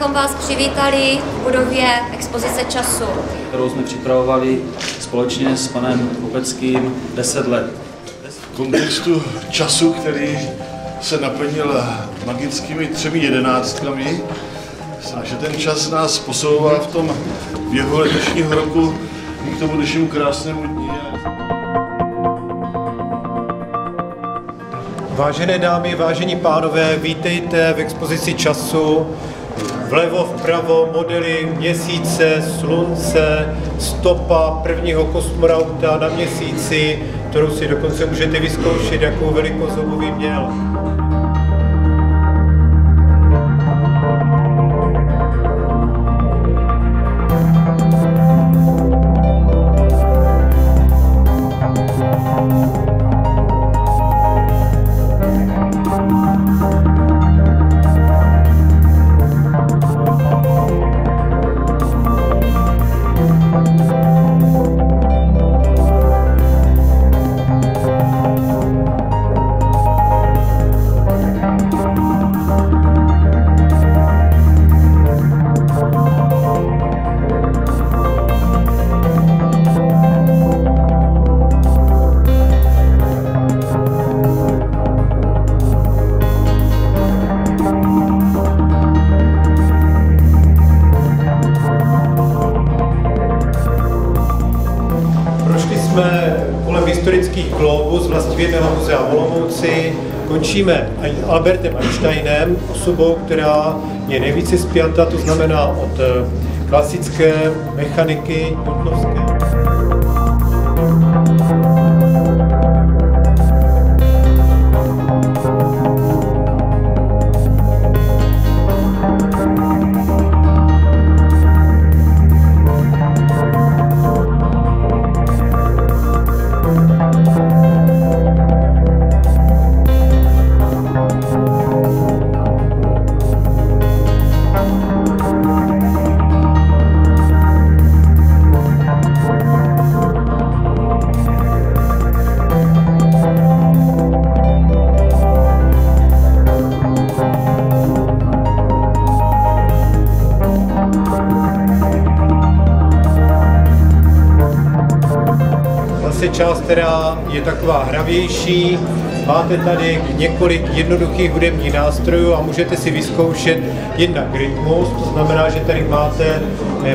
abychom vás přivítali v budově expozice času, kterou jsme připravovali společně s panem Kopeckým 10 let. V kontextu času, který se naplnil magickými 3 jedenáctkami, a že ten čas nás posouvá v tom běhu letošního roku k tomu dnešnímu krásnému dní. Vážené dámy, vážení pánové, vítejte v expozici času. Vlevo, vpravo modely měsíce, slunce, stopa prvního kosmonauta na měsíci, kterou si dokonce můžete vyzkoušet, jakou velikost by měl. Jsme kolem historických globus Vlastivědného muzea v Olomouci. Končíme Albertem Einsteinem, osobou, která je nejvíce spjata, to znamená od klasické mechaniky newtonovské. Zase část, která je taková hravější. Máte tady několik jednoduchých hudebních nástrojů a můžete si vyzkoušet jednak rytmus, to znamená, že tady máte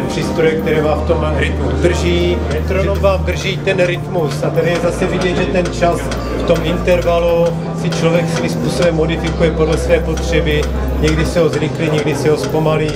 přístroje, které vám v tom rytmu drží. Metronom vám drží ten rytmus a tady je zase vidět, že ten čas v tom intervalu si člověk svým způsobem modifikuje podle své potřeby. Někdy se ho zrychlí, někdy se ho zpomalí.